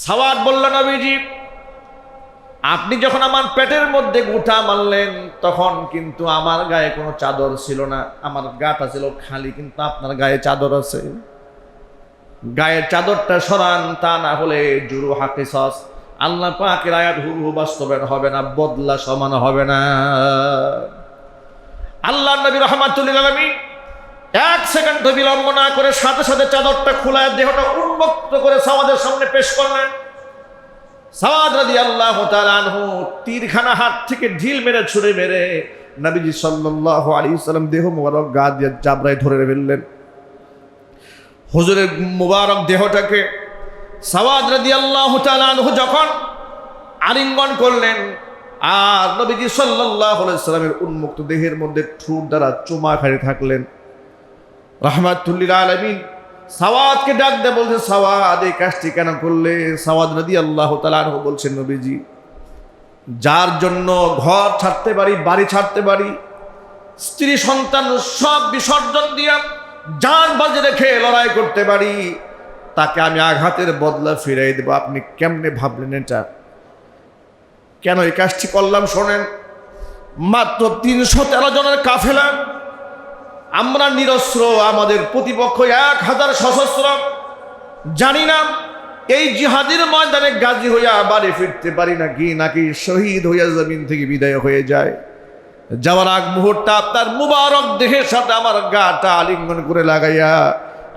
সাওয়াদ বলল, নবীজি আপনি যখন আমার পেটের মধ্যে গুঁটা মারলেন তখন কিন্তু আমার গায়ে কোনো চাদর ছিল না, আমার গাটা ছিল খালি, কিন্তু আপনার গায়ে চাদর আছে। গায়ের চাদরটা সরান, তা না হলে জুরুহা কিসাস, আল্লাহ পাকের আয়াত হুবহু বাস্তবায়ন হবে না, বদলা সমান হবে না। আল্লাহর নবী রাহমাতুল লিল আলামিন এক সেকেন্ড বিলম্ব না করে সাথে সাথে চাদরটা খুলায় দেহটা উন্মুক্ত করে সাওয়াদের সামনে পেশ করলেন। সাওয়াদ রাদিয়াল্লাহু তাআলা আনহু তীরখানা হাত থেকে ঢিল মেরে ছুঁড়ে মেরে নবীজি সাল্লাল্লাহু আলাইহি ওয়াসাল্লাম দেহ মুবারক গা দিয়ে জাবরায় ধরে ফেললেন। হুজুরের মুবারক দেহটাকে সাওয়াদ রাদিয়াল্লাহু তাআলা আনহু যখন আলিঙ্গন করলেন আর নবীজি সাল্লাল্লাহু আলাইহি ওয়াসাল্লামের উন্মুক্ত দেহের মধ্যে ঠোঁট দ্বারা চুমা খাইতে থাকলেন। রাহমাতুল লিল আলামিন সাওয়াদকে ডাক দিয়ে বলছে, সাওয়াদ এই কাজটি কেন করলে? সাওয়াদ রাদিয়াল্লাহু তাআলা আনহু বলছেন, নবীজি যার জন্য ঘর ছাড়তে পারি, বাড়ি ছাড়তে পারি, স্ত্রী সন্তান সব বিসর্জন দিয়া জান বাজি রেখে লড়াই করতে পারি, তাকে আমি আঘাতের বদলা ফিরাই দেব। আপনি কেমনে ভাবলেন এটা? কেন এই কাজটি করলাম শোনেন। মাত্র ৩১৩ জনের কাফেলা, আমরা নিরস্ত্র, আমাদের প্রতিপক্ষ ১০০০ সশস্ত্র। জানি না এই জিহাদের ময়দানে গাজী হইয়া বাড়ি ফিরতে পারি নাকি শহীদ হইয়া জমিন থেকে বিদায় হয়ে যায়। যাওয়ার আগ মুহূর্তে আপনার মুবারক দেহের সাথে আমার গাটা আলিঙ্গন করে লাগাইয়া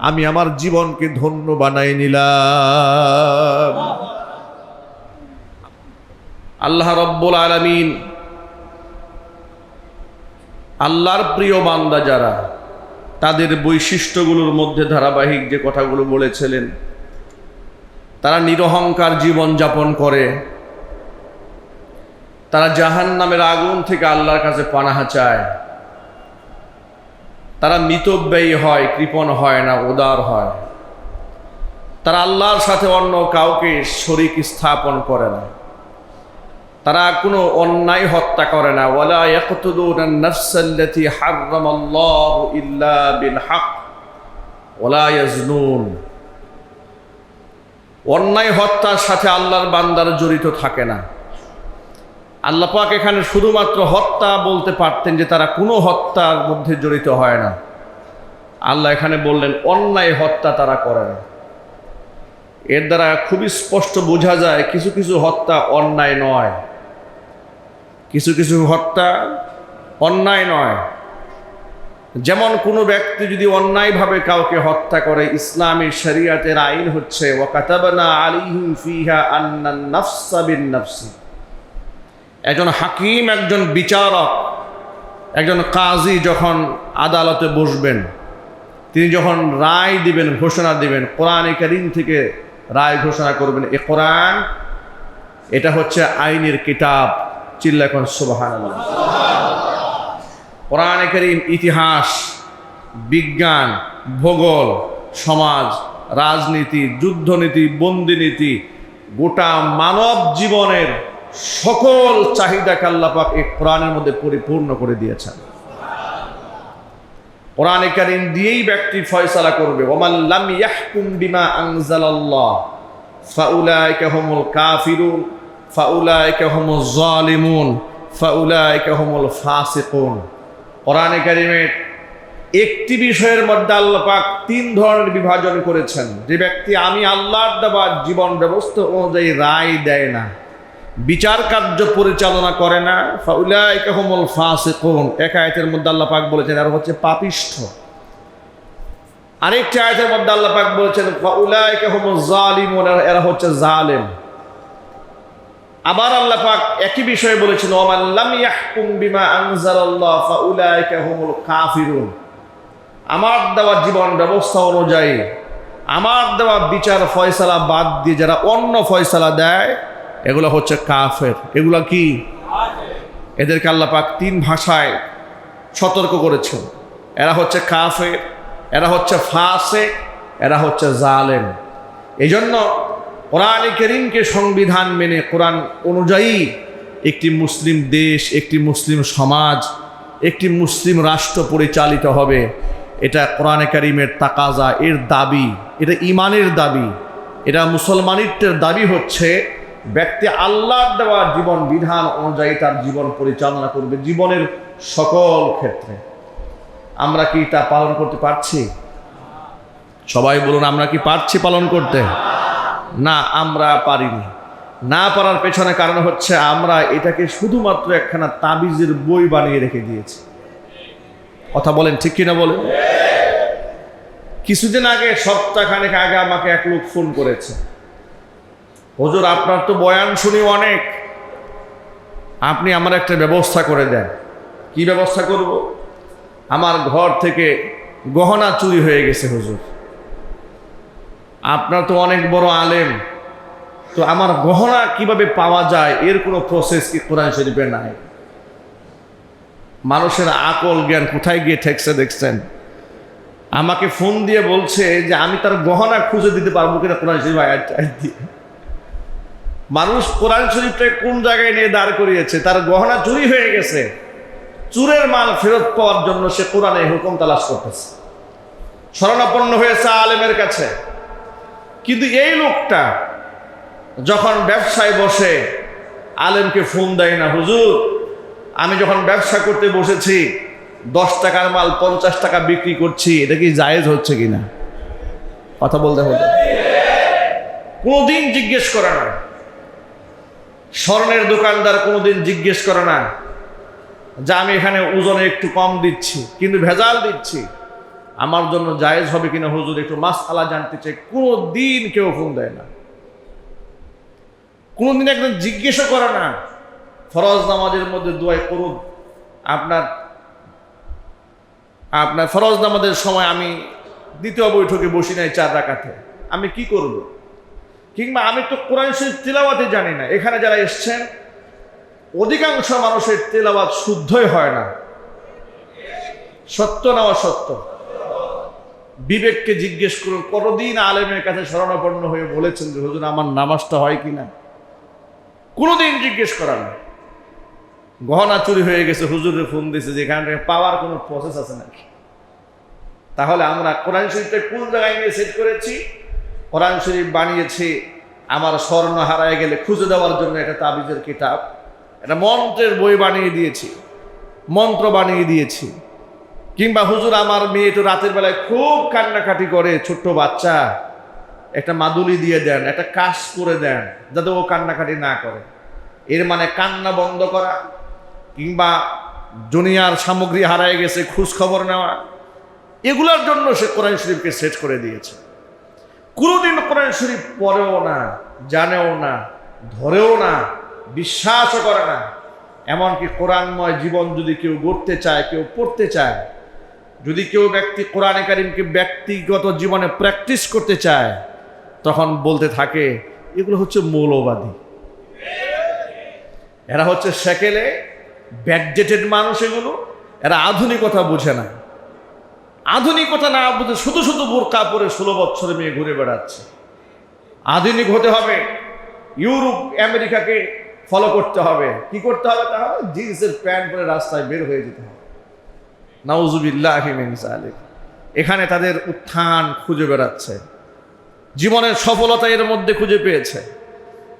আমি আমার জীবনকে ধন্য বানাই নিলাম। আল্লাহ রব্বুল আলামিন আল্লাহর প্রিয় বান্দা যারা, তাদের বৈশিষ্ট্যগুলোর মধ্যে ধারাবাহিক যে কথাগুলো বলেছিলেন, তারা নিরহংকার জীবন যাপন করে, তারা জাহান্নামের আগুন থেকে আল্লাহর কাছে পানাহা চায়, তারা মিতব্যয়ী হয়, কৃপণ হয় না, উদার হয়, তারা আল্লাহর সাথে অন্য কাউকে শরীক স্থাপন করে না, তারা কোনো অন্যায় হত্যা করে না। ওয়ালা ইয়াকতুলুনা আন-নাফসাল্লাতী হারামাল্লাহু ইল্লা বিল হক ওয়ালা ইয়াজনুন। অন্যায় হত্যার সাথে আল্লাহর বান্দার জড়িত থাকে না। আল্লাহ পাক এখানে শুধুমাত্র হত্যা বলতে পারতেন যে তারা কোনো হত্যার মধ্যে জড়িত হয় না। আল্লাহ এখানে বললেন অন্যায় হত্যা তারা করে না। এর দ্বারা খুবই স্পষ্ট বোঝা যায় কিছু কিছু হত্যা অন্যায় নয়, কিছু কিছু হত্যা অন্যায় নয়। যেমন কোনো ব্যক্তি যদি অন্যায়ভাবে কাউকে হত্যা করে, ইসলামী শরীয়তের আইন হচ্ছে ওয়া কাতাবনা আলাইহিম ফিহা আন্নান নাফসা বিন নাফসি। একজন হাকিম, একজন বিচারক, একজন কাজী যখন আদালতে বসবেন, তিনি যখন রায় দিবেন, ঘোষণা দিবেন, কোরআনে কারীম থেকে রায় ঘোষণা করবেন। এ কোরআন, এটা হচ্ছে আইনের কিতাব। চিল্লা এখন সুবহানাল্লাহ। কোরআনে কারীম ইতিহাস, বিজ্ঞান, ভূগোল, সমাজ, রাজনীতি, যুদ্ধনীতি, বন্দিনীতি, গোটা মানব জীবনের সকল চাহিদাকে আল্লাহ পাক এই কোরআনের মধ্যে পরিপূর্ণ করে দিয়েছেন। কোরআনে কারীম দিয়েই ব্যক্তি ফয়সালা করবে। ওয়ামান লাম ইয়াহকুম বিমা আনজালাল্লাহ ফাউলাইকা হুমুল কাফিরুন ফাউলাইকা হুমুজ জালিমুন ফাউলাইকা হুমুল ফাসিকুন। কোরআনে কারীমের একটি বিষয়ের মধ্যে আল্লাহ পাক ৩ ধরনের বিভাজন করেছেন। যে ব্যক্তি আমি আল্লাহর দেওয়া জীবন ব্যবস্থা অনুযায়ী রায় দেয় না, বিচার কার্য পরিচালনা করে না, ফাউলাইকা হুমুল ফাসিকুন। এক আয়াতের মধ্যে আল্লাহ পাক বলেছেন এরা হচ্ছে পাপিষ্ঠ। আরেকটি আয়াতের মধ্যে আল্লাহ পাক বলেছেন ফাউলাইকা হুমুজ জালিমুন, এরা হচ্ছে জালেম। আবার আল্লাহ পাক একই বিষয়ে বলেছেন ওয়ামান লাম ইয়াহকুম বিমা আনজালাল্লাহ ফাউলাইকা হুমুল কাফিরুন। আমার দেওয়া জীবন ব্যবস্থা অনুযায়ী, আমার দেওয়া বিচার ফয়সালা বাদ দিয়ে যারা অন্য ফয়সালা দেয়, এগুলো হচ্ছে কাফের। এগুলো কি? এদেরকে আল্লাহ পাক ৩ ভাষায় সতর্ক করেছেন। এরা হচ্ছে কাফের, এরা হচ্ছে ফাসিক, এরা হচ্ছে জালেম। এই জন্য কোরআনে কারীমকে সংবিধান মেনে কোরআন অনুযায়ী একটি মুসলিম দেশ, একটি মুসলিম সমাজ, একটি মুসলিম রাষ্ট্র পরিচালিত হবে। এটা কোরআনে কারীমের তাকাজা, এর দাবি, এটা ইমানের দাবি। এটা মুসলমানিত্বের দাবি হচ্ছে ব্যক্তি আল্লাহর দেওয়া জীবন বিধান অনুযায়ী তার জীবন পরিচালনা করবে জীবনের সকল ক্ষেত্রে। আমরা কি তা পালন করতে পারছি? সবাই বলুন, আমরা কি পারছি পালন করতে? না, আমরা পারিনি। না পারার পেছনে কারণ হচ্ছে আমরা এটাকে শুধুমাত্র একখানা তাবিজের বই বানিয়ে রেখে দিয়েছি। কথা বলেন ঠিক কিনা বলেন? কিছুদিন আগে, সপ্তাহখানেক আগে আমাকে এক লোক ফোন করেছে, হুজুর আপনার তো বয়ান শুনি অনেক, আপনি আমার একটা ব্যবস্থা করে দেন। কি ব্যবস্থা করব? আমার ঘর থেকে গহনা চুরি হয়ে গেছে হুজুর, আপনার তো অনেক বড় আলেম, তো আমার গহনা কিভাবে পাওয়া যায় এর কোনো প্রসেস কি কোরআন শরীফে নাই? মানুষের আকল জ্ঞান কোথায় গিয়ে ঠেকছে দেখছেন? আমাকে ফোন দিয়ে বলছে যে আমি তার গহনা খুঁজে দিতে পারবো কিনা কোরআন শরীফ আয়াত দিয়ে। মানুষ কোরআন শরীফটা কোন জায়গায় নিয়ে দাঁড় করিয়েছে, তার গহনা চুরি হয়ে গেছে, চুরের মাল ফেরত পাওয়ার জন্য সে কোরআনে হুকুম তালাশ করতেছে, শরণাপন্ন হয়েছে আলেমের কাছে। কিন্তু এই লোকটা যখন ব্যবসায় বসে আলেমকে ফোন দেয় না, হুজুর আমি যখন ব্যবসা করতে বসেছি 10 টাকার মাল 50 টাকা বিক্রি করছি, এটা কি জায়েজ হচ্ছে কিনা? কথা বলতে হবে। কোনোদিন জিজ্ঞেস করে না। স্বর্ণের দোকানদার কোনোদিন জিজ্ঞেস করে না যে আমি এখানে ওজনে একটু কম দিচ্ছি কিন্তু ভেজাল দিচ্ছি, আমার জন্য জায়েজ হবে কিনা হুজুর একটু মাসআলা জানতে চাই। কোনোদিন কেউ ফোন দেয় না, কোনোদিন একদম জিজ্ঞেসও করে না। ফরজ নামাজের মধ্যে দোয়ায় করুন, আপনার ফরজ নামাজের সময় আমি দ্বিতীয় বৈঠকে বসি নাই 4 রাকাতে, আমি কি করব? কিংবা আমি তো কোরআন শরীফ তিলাওয়াতে জানি না। এখানে যারা এসছেন অধিকাংশ মানুষের তিলাওয়াত শুদ্ধই হয় না। সত্য না অসত্য? বিবেককে জিজ্ঞেস করুন, কতদিন আলেমের কাছে শরণাপন্ন হয়ে বলেছেন যে হুজুর আমার নামাজটা হয় কিনা? কোনোদিন জিজ্ঞেস করা না। গহনা চুরি হয়ে গেছে, হুজুরে ফোন দিয়েছে, যেখান থেকে পাওয়ার কোনো প্রসেস আছে নাকি? তাহলে আমরা কোরআন শরীফটা কোন জায়গায় নিয়ে সেট করেছি? কোরআন শরীফ বানিয়েছি আমার স্বর্ণ হারায় গেলে খুঁজে দেওয়ার জন্য একটা তাবিজের কিতাব, একটা মন্ত্রের বই বানিয়ে দিয়েছি, মন্ত্র বানিয়ে দিয়েছি। কিংবা হুজুর আমার মেয়ে একটু রাতের বেলায় খুব কান্নাকাটি করে, ছোট্ট বাচ্চা, একটা মাদুলি দিয়ে দেন, একটা কাশ করে দেন যাতে ও কান্নাকাটি না করে। এর মানে কান্না বন্ধ করা, কিংবা দুনিয়ার সামগ্রী হারায় গেছে খোঁজ খবর নেওয়া, এগুলোর জন্য সে কোরআন শরীফকে সেট করে দিয়েছে। কোনোদিন কোরআন শরীফ পড়েও না, জানেও না, ধরেও না, বিশ্বাসও করে না। এমনকি কোরআনময় জীবন যদি কেউ গড়তে চায়, কেউ পড়তে চায়, যদি কেউ ব্যক্তি কোরআনে কারিমকে ব্যক্তিগত জীবনে প্র্যাকটিস করতে চায়, তখন বলতে থাকে এগুলো হচ্ছে মৌলবাদী, এরা হচ্ছে সেকেলে ব্যাকডেটেড মানুষ, এগুলো এরা আধুনিকতা বোঝে না। আধুনিকতা না বুঝে শুধু শুধু বোরকা পরে 16 বছরের মেয়ে ঘুরে বেড়াচ্ছে। আধুনিক হতে হবে, ইউরোপ আমেরিকাকে ফলো করতে হবে। কি করতে হবে? তাহলে জিন্সের প্যান্ট পরে রাস্তায় বের হয়ে যেতে হবে। নাউজুবিল্লাহি মিন যালিক। এখানে তাদের উত্থান খুঁজে বেড়াচ্ছে, জীবনের সফলতা এর মধ্যে খুঁজে পেয়েছে,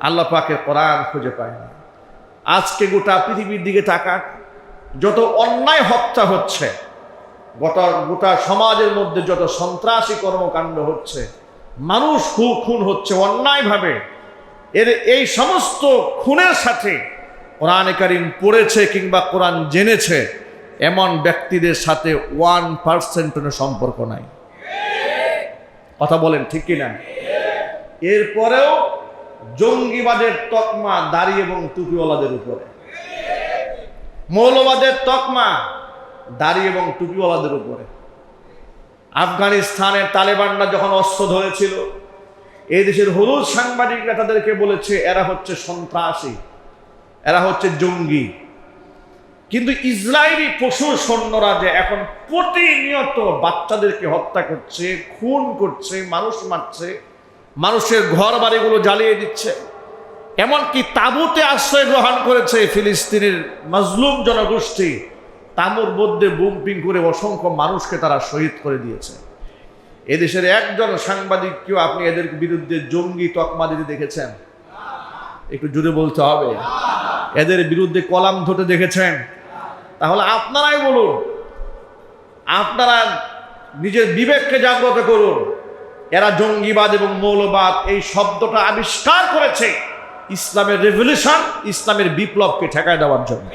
আল্লাহ পাকের কোরআন খুঁজে পায় না। আজকে গোটা পৃথিবীর দিকে তাকান, যত অন্যায় হত্যা হচ্ছে, গোটা সমাজের মধ্যে যত সন্ত্রাসী কর্মকাণ্ড হচ্ছে, মানুষ খুন হচ্ছে অন্যায়ভাবে, এই সমস্ত খুনের সাথে কোরআনে কারিম পড়েছে কিংবা কোরআন জেনেছে এমন ব্যক্তিদের সাথে 1% সম্পর্ক নাই। কথা বলেন ঠিক কিনা? এরপরেও জঙ্গিবাদের তকমা দাড়ি এবং টুপিওয়ালাদের উপরে, মৌলবাদের তকমা দাড়ি এবং টুপিওয়ালাদের উপরে। আফগানিস্তানের তালেবানরা যখন অস্ত্র ধরেছিল, এই দেশের হলুদ সাংবাদিকরা তাদেরকে বলেছে এরা হচ্ছে সন্ত্রাসী, এরা হচ্ছে জঙ্গি। কিন্তু ইসরায়েলি পশু সৈন্যরা যে এখন প্রতিনিয়ত বাচ্চাদেরকে হত্যা করছে, খুন করছে, মানুষ মারছে, মানুষের ঘর বাড়িগুলো জ্বালিয়ে দিচ্ছে, এমনকি তাঁবুতে আশ্রয় গ্রহণ করেছে ফিলিস্তিনের মাজলুম জনগোষ্ঠী, তাঁবুর মধ্যে বুমপিং করে অসংখ্য মানুষকে তারা শহীদ করে দিয়েছে। এদেশের একজন সাংবাদিক কেউ আপনি এদের বিরুদ্ধে জঙ্গি তকমা দিতে দেখেছেন? একটু জোরে বলতে হবে। এদের বিরুদ্ধে কলাম ধরতে দেখেছেন? তাহলে আপনারাই বলুন, আপনারা নিজের বিবেককে জাগ্রত করুন। এরা জঙ্গিবাদ এবং মৌলবাদ এই শব্দটা আবিষ্কার করেছে ইসলামের রেভলিউশন, ইসলামের বিপ্লবকে ঠেকায় দেওয়ার জন্য।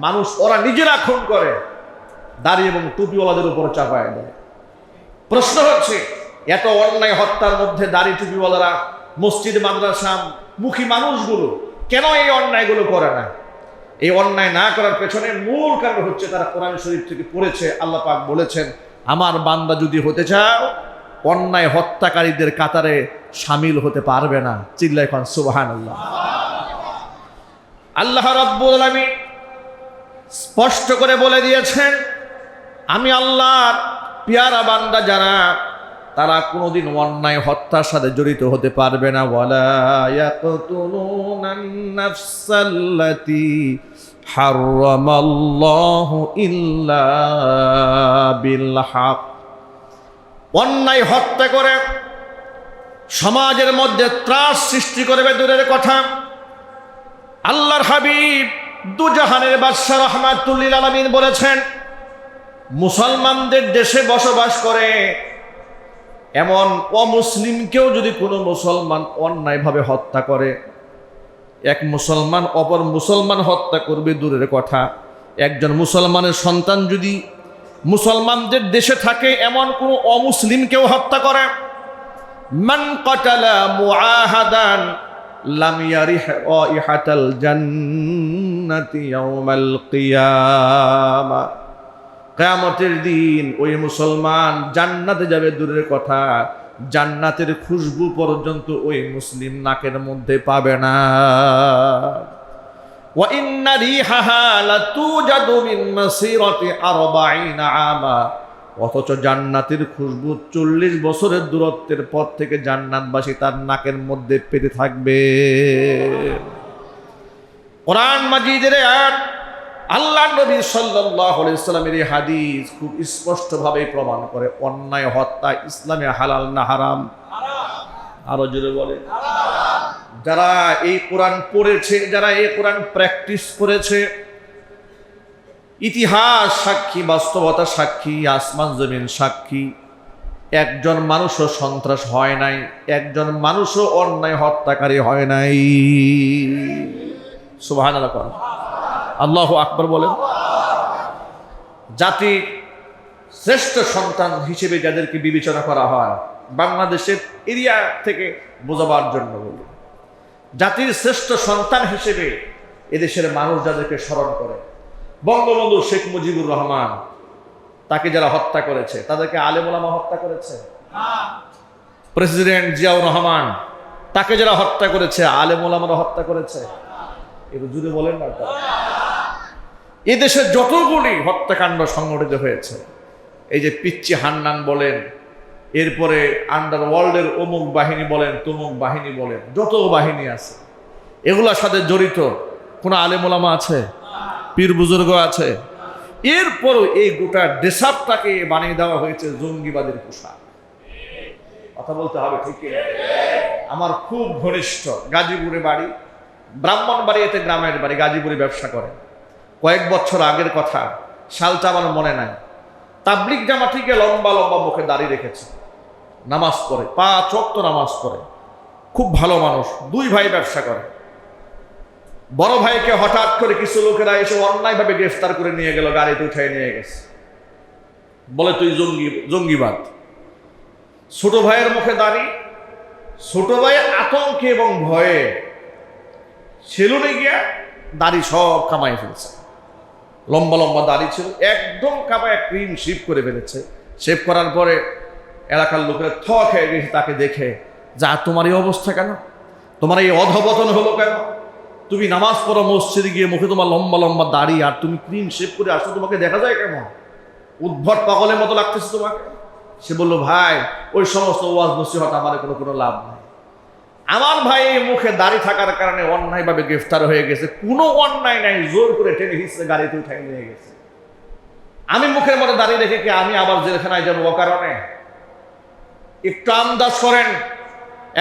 মানুষ ওরা নিজেরা খুন করে, দাড়ি এবং টুপিওয়ালাদের উপর চাপায় দেয়। প্রশ্ন হচ্ছে, এত অন্যায় হত্যার মধ্যে দাড়ি টুপিওয়ালারা, মসজিদ মাদ্রাসা মুখী মানুষগুলো কেন এই অন্যায়গুলো করে না? এই অন্যায় না করার পেছনে মূল কারণ হচ্ছে তারা কোরআন শরীফ থেকে পড়েছে। আল্লাহ পাক বলেছেন, আমার বান্দা যদি হতে চাও অন্যায় হত্যাকারীদের কাতারে শামিল হতে পারবে না। চিল্লায় খান সুবহানাল্লাহ। আল্লাহ রাব্বুল আলামিন স্পষ্ট করে বলে দিয়েছেন, আমি আল্লাহর পেয়ারা বান্দা যারা, তারা কোনোদিন অন্যায় হত্যার সাথে জড়িত হতে পারবে না। ওয়ালা ইয়াকতুলুনান নাফসাল্লাতী হারামাল্লাহু ইল্লা বিল হক। অন্যায় হত্যা করে সমাজের মধ্যে ত্রাস সৃষ্টি করবে দূরের কথা, আল্লাহর হাবিব দুজাহানের বাদশা রাহমাতুল লিল আলামিন বলেছেন, মুসলমানদের দেশে বসবাস করে এমন অমুসলিমকেও যদি কোনো মুসলমান অন্যায়ভাবে হত্যা করে, এক মুসলমান অপর মুসলমান হত্যা করবে দূরের কথা, একজন মুসলমানের সন্তান যদি মুসলমানদের দেশে থাকে এমন কোনো অমুসলিমকেও হত্যা করে, মান কাতালা মুআহাদান লাম ইয়ারিহ রাইহাতাল জান্নাতি ইয়াউমাল কিয়ামা। কিয়ামতের দিন ওই মুসলমান জান্নাতে যাবে দূরের কথা, জান্নাতের খুশবু পর্যন্ত ওই মুসলিম নাকের মধ্যে পাবে না। ওয়া ইন্না রিহাহা লাতুজাদু মিন মাসিরাতি 40 আমা। অথচ জান্নাতের খুশবু 40 বছরের দূরত্বের পর থেকে জান্নাতবাসী তার নাকের মধ্যে পেতে থাকবে। কোরআন মাজিদের আয়াত, আল্লাহ নবী সাল্লাল্লাহু আলাইহি ওয়াসাল্লামের এই হাদিস খুব স্পষ্টভাবে প্রমাণ করে অন্যায় হত্যা ইসলামে হালাল না হারাম? আরো জোরে বলে। যারা এই কোরআন পড়েছে, যারা এই কোরআন প্র্যাকটিস করেছে, ইতিহাস সাক্ষী, বাস্তবতা সাক্ষী, আসমান জমিন সাক্ষী, একজন মানুষও সন্ত্রাস হয় নাই, একজন মানুষও অন্যায় হত্যাকারী হয় নাই। সুবহানাল্লাহ, আল্লাহু আকবার বলেন। জাতির শ্রেষ্ঠ সন্তান হিসেবে যাদেরকে বিবেচনা করা হয়, বাংলাদেশের এরিয়া থেকে বোঝাবার জন্য বলি, জাতির শ্রেষ্ঠ সন্তান হিসেবে এদেশের মানুষ যাদেরকে স্মরণ করে, বঙ্গবন্ধু শেখ মুজিবুর রহমান, তাকে যারা হত্যা করেছে তাদেরকে আলেম ওলামা হত্যা করেছে? প্রেসিডেন্ট জিয়াউর রহমান, তাকে যারা হত্যা করেছে আলেম ওলামারা হত্যা করেছে? একটু জুড়ে বলেন না। এদেশে যতগুলি হত্যাকাণ্ড সংঘটিত হয়েছে, এই যে পিচ্চি হান্নান বলেন, এরপরে আন্ডারওয়ার্ল্ডের অমুক বাহিনী বলেন, তমুক বাহিনী বলেন, যত বাহিনী আছে এগুলোর সাথে জড়িত কোনো আলেম ওলামা আছে? পীর বুজুর্গ আছে? এরপরও এই গোটা ড্রেসআপটাকে বানিয়ে দেওয়া হয়েছে জঙ্গিবাদের পোশাক। কথা বলতে হবে, ঠিক কি? আমার খুব ঘনিষ্ঠ, গাজীপুরে বাড়ি, ব্রাহ্মণবাড়িয়াতে গ্রামের বাড়ি, গাজীপুরে ব্যবসা করে। কয়েক বছর আগের কথা, সালটা আমার মনে নাই, তাবলিগ জামাতিকে লম্বা লম্বা মুখে দাঁড়িয়ে রেখেছে, নামাজ পড়ে, 5 ওয়াক্ত নামাজ পড়ে, খুব ভালো মানুষ, 2 ভাই ব্যবসা করে। বড় ভাইকে হঠাৎ করে কিছু লোকেরা এসে অন্যায়ভাবে গ্রেফতার করে নিয়ে গেল, গাড়িতে উঠে নিয়ে গেছে, বলে তুই জঙ্গিবাদ। ছোট ভাইয়ের মুখে দাঁড়িয়ে, ছোট ভাইয়ের আতঙ্কে এবং ভয়ে সেলুনে গিয়া দাড়ি সব কামাই ফেলছে, লম্বা লম্বা দাড়ি ছিল, একদম কামায় ক্রিম শেভ করে ফেলেছে। শেভ করার পরে এলাকার লোকেরা থ খেয়ে গেছে তাকে দেখে, যা তোমার এই অবস্থা কেন, তোমার এই অধপতন হলো কেন, তুমি নামাজ পড়ো মসজিদে গিয়ে, মুখে তোমার লম্বা লম্বা দাড়ি আর তুমি ক্রিম শেভ করে আসো, তোমাকে দেখা যায় কেমন, উদ্ভট পাগলের মতো লাগতেছে তোমাকে। সে বলল, ভাই ওই সমস্ত ওয়াজ নসিহত আমার কোনো লাভ নাই, আমার ভাই মুখে দাড়ি থাকার কারণে অন্যায়ভাবে গ্রেফতার হয়ে গেছে, কোনো অন্যায় নাই, জোর করে টেনে হিসেবে গাড়িতে উঠাই নিয়ে গেছে। আমি মুখের মধ্যে দাঁড়িয়ে রেখে কি আমি আবার জেলখানায় যাবো অকারণে? একটু আন্দাজ করেন,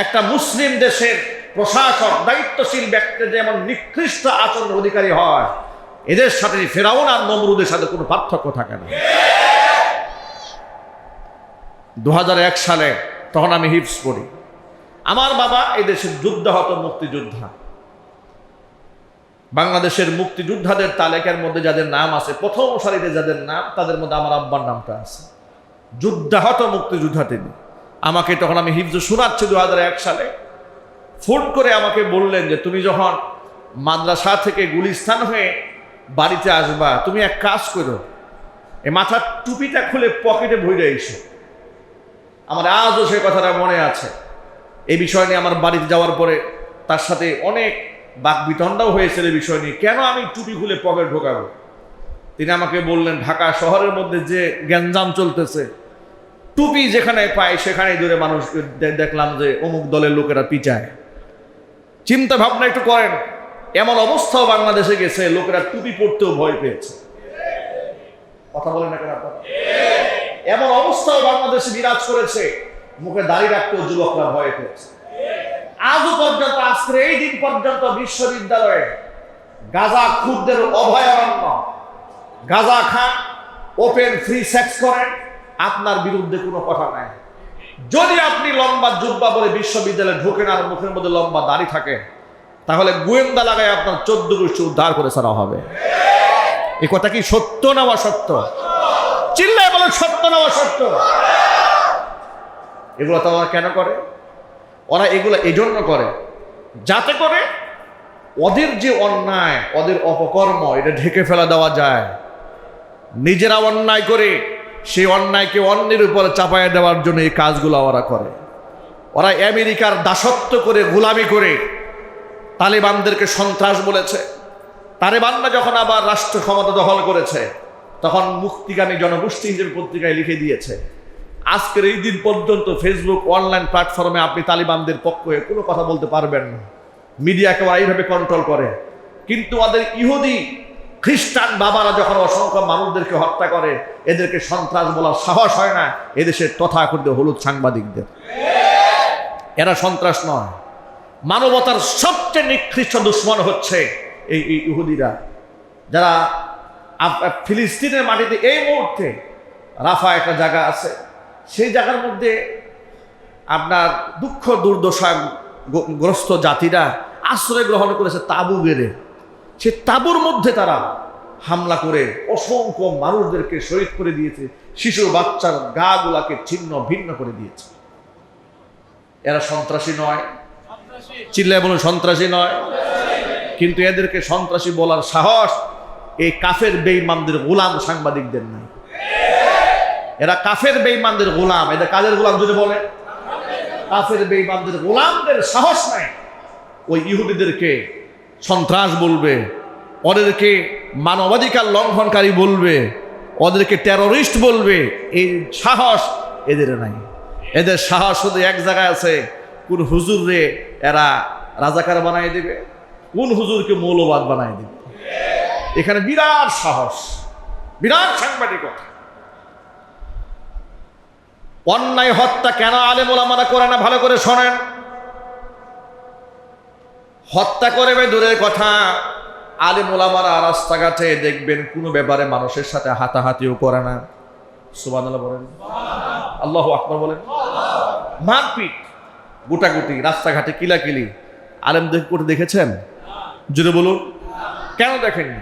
একটা মুসলিম দেশের প্রশাসক দায়িত্বশীল ব্যক্তি যেমন নিকৃষ্ট আচরণের অধিকারী হয়, এদের সাথে ফেরাউন আর নমরুদের সাথে কোনো পার্থক্য থাকে না। 2001 সালে তখন আমি হিফজ পড়ি। আমার বাবা এই দেশের যুদ্ধাহত মুক্তিযোদ্ধা। বাংলাদেশের মুক্তিযোদ্ধাদের তালিকার মধ্যে যাদের নাম আছে, প্রথম সারিতে যাদের নাম, তাদের মধ্যে আমার আব্বার নামটা আছে। যুদ্ধাহত মুক্তিযোদ্ধা তিনি। আমাকে তখন আমি হিফজ শোনাচ্ছি 2001 সালে, ফোন করে আমাকে বললেন যে তুমি যখন মাদ্রাসা থেকে গুলিস্তান হয়ে বাড়িতে আসবা, তুমি এক কাজ করো, এই মাথার টুপিটা খুলে পকেটে ভরে এসো। আমার আজও সেই কথাটা মনে আছে। এই বিষয় নিয়ে আমার বাড়িতে যাওয়ার পরে তার সাথে অনেক বাকবিতণ্ডাও হয়েছিল এই বিষয় নিয়ে, কেন আমি টুপি খুলে পকেট ঢোকাবো। তিনি আমাকে বললেন, ঢাকা শহরের মধ্যে যে গ্যাঞ্জাম চলতেছে, টুপি যেখানে পায় সেখানে ধরে মানুষকে দেখলাম যে অমুক দলের লোকেরা পিচায়। চিন্তা ভাবনা একটু করেন, এমন অবস্থাও বাংলাদেশে গেছে লোকেরা টুপি পড়তেও ভয় পেয়েছে। কথা বলেন না কেন আপনারা? এমন অবস্থাও বাংলাদেশে বিরাজ করেছে, মুখে দাঁড়িয়ে রাখতেও যুবকরা ভয় পেয়েছে। আজও পর্যন্ত, আজকের এই দিন পর্যন্ত বিশ্ববিদ্যালয়ে গাঁজা খুদদের অভয়ারণ্য। গাঁজা খান, ওপেন ফ্রি সেক্স করেন, আপনার বিরুদ্ধে কোনো কথা নাই। যদি আপনি লম্বা জুব্বা বলে বিশ্ববিদ্যালয়ে ঢোকেন আর মুখের মধ্যে লম্বা দাড়ি থাকে, তাহলে গোয়েন্দা লাগায় আপনার 14 গোষ্ঠী উদ্ধার করে ছাড়া হবে। এই কথা কি সত্য না অসত্য? চিল্লায় বলেন সত্য না অসত্য? এগুলো তো ওরা কেন করে? ওরা এগুলো এই জন্য করে যাতে করে ওদের যে অন্যায়, ওদের অপকর্ম, এটা ঢেকে ফেলা দেওয়া যায়। নিজেরা অন্যায় করে সেই অন্যায়কে অন্যের উপরে চাপাইয়া দেওয়ার জন্য এই কাজগুলো ওরা করে। ওরা আমেরিকার দাসত্ব করে, গোলামি করে তালেবানদেরকে সন্ত্রাস বলেছে। তালেবানরা যখন আবার রাষ্ট্র ক্ষমতা দখল করেছে, তখন মুক্তিগামী জনগোষ্ঠী হিসেবে পত্রিকায় লিখে দিয়েছে, আজকের এই দিন পর্যন্ত ফেসবুক অনলাইন প্ল্যাটফর্মে আপনি তালিবানদের পক্ষে কোনো কথা বলতে পারবেন না। মিডিয়াকে এইভাবে কন্ট্রোল করে। কিন্তু ওদের ইহুদি খ্রিস্টান বাবারা যখন অসংখ্য মানুষদেরকে হত্যা করে, এদেরকে সন্ত্রাস বলার সাহস হয় না এদেশের তথাকথিত হলুদ সাংবাদিকদের। এরা সন্ত্রাস নয়, মানবতার সবচেয়ে নিকৃষ্ট দুশ্মন হচ্ছে এই ইহুদিরা, যারা ফিলিস্তিনের মাটিতে এই মুহূর্তে রাফা একটা জায়গা আছে, সেই জায়গার মধ্যে আপনার দুঃখ দুর্দশা গ্রস্ত জাতিরা আশ্রয় গ্রহণ করেছে তাঁবু গেড়ে। সে তাঁবুর মধ্যে তারা হামলা করে অসংখ্য মানুষদেরকে শহীদ করে দিয়েছে, শিশু বাচ্চার গা গুলাকে ছিন্ন ভিন্ন করে দিয়েছে। এরা সন্ত্রাসী নয়? চিল্লায় বলুন সন্ত্রাসী নয়? কিন্তু এদেরকে সন্ত্রাসী বলার সাহস এই কাফের বেঈমানদের গোলাম সাংবাদিকদের নাই। এরা কাফের বেঈমানদের গোলাম। এদের কাদের গোলাম যদি বলে? কাফের বেঈমানদের গোলামদের সাহস নাই ওই ইহুদিদেরকে সন্ত্রাস বলবে, ওদেরকে মানবাধিকার লঙ্ঘনকারী বলবে, ওদেরকে টেরোরিস্ট বলবে। এই সাহস এদের নাই। এদের সাহস শুধু এক জায়গায় আছে, কোন হুজুরে এরা রাজাকার বানাই দেবে, কোন হুজুরকে মৌলবাদ বানাই দেবে। এখানে বিরাট সাহস, বিরাট সাংবাদিকতা। অন্যায় হত্যা কেন আলেম ওলামারা করে না? ভালো করে শোনেন। হত্যা করবে দূরের কথা, আলেম ওলামারা রাস্তাঘাটে দেখবেন কোনো ব্যাপারে মানুষের সাথে হাতাহাতিও করে না। সুবহানাল্লাহ বলেন, আল্লাহু আকবার বলেন। মারপিট, গুটাগুটি, রাস্তাঘাটে কিলাকিলি আলেমদের করে দেখেছেন? জুড়ে বলুন, কেন দেখেননি?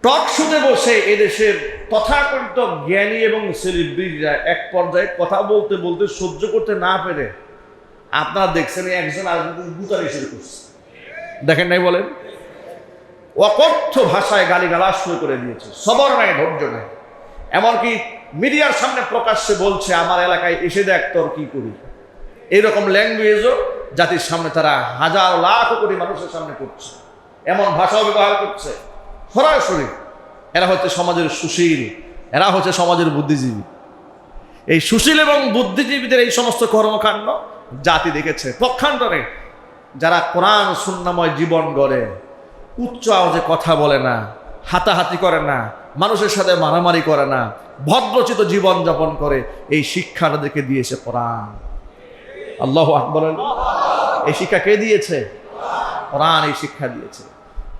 টক শুতে বসে এদেশের তথাকথিত জ্ঞানী এবং সেলিব্রিটিরা এক পর্যায়ে কথা বলতে বলতে সহ্য করতে না পেরে আপনারা দেখছেন একজন আরেকজন গুতারি শুরু করছে। দেখেন নাই? বলেন, অকথ্য ভাষায় গালিগালাজ শুরু করে দিয়েছে। সবর নাই, ধৈর্য নাই। এমনকি মিডিয়ার সামনে প্রকাশ্যে বলছে, আমার এলাকায় এসে দেখ তোর কি করি। এইরকম ল্যাঙ্গুয়েজও জাতির সামনে তারা হাজার লাখ কোটি মানুষের সামনে করছে, এমন ভাষাও ব্যবহার করছে সরাসরি। এরা হচ্ছে সমাজের সুশীল, এরা হচ্ছে সমাজের বুদ্ধিজীবী। এই সুশীল এবং বুদ্ধিজীবীদের এই সমস্ত কর্মকাণ্ড জাতি দেখেছে। পক্ষান্তরে যারা কোরআন সুন্নাময় জীবন গড়ে, উচ্চ আওয়াজে কথা বলে না, হাতাহাতি করে না, মানুষের সাথে মারামারি করে না, ভদ্রচিত জীবন যাপন করে। এই শিক্ষা তাদেরকে দিয়েছে কোরআন। আল্লাহু আকবার। এই শিক্ষা কে দিয়েছে? কোরআন এই শিক্ষা দিয়েছে।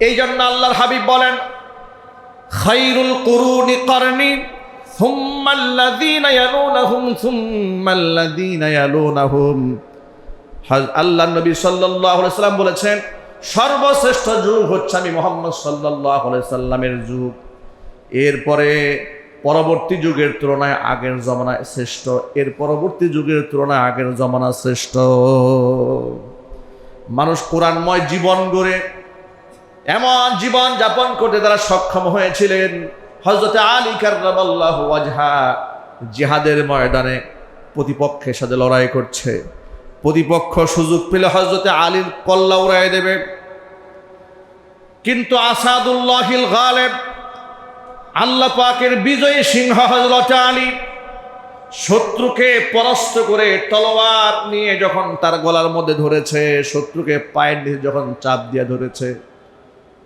এই জন্য আল্লাহর হাবিব বলেন, খায়রুল কুরুনি করনি সুম্মাল্লাযীনা ইয়ালুনাহুম সুম্মাল্লাযীনা ইয়ালুনাহুম। আল্লাহ নবী সাল্লাল্লাহু আলাইহি সাল্লাম বলেছেন, সর্বশ্রেষ্ঠ যুগ হচ্ছে আমি মুহাম্মদ সাল্লাল্লাহু আলাইহি সাল্লামের যুগ। এরপরে পরবর্তী যুগের তুলনায় আগের জমানা শ্রেষ্ঠ, এর পরবর্তী যুগের তুলনায় আগের জমানা শ্রেষ্ঠ। মানুষ কোরআনময় জীবন গড়ে এমন জীবন যাপন করতে তারা সক্ষম হয়েছিলেন। হযরত আলী কাররামাল্লাহু ওয়াজহা জিহাদের ময়দানে প্রতিপক্ষের সাথে লড়াই করছে। প্রতিপক্ষ সুযোগ পেলে হযরত আলীর কল্লা উড়াই দেবে, কিন্তু আসাদুল্লাহিল গালিব, আল্লাহ পাকের বিজয়ী সিংহ হযরত আলী শত্রুকে পরাস্ত করে তলোয়ার নিয়ে যখন তার গলার মধ্যে ধরেছে, শত্রুকে পায়ের নিচে যখন চাপ দিয়ে ধরেছে,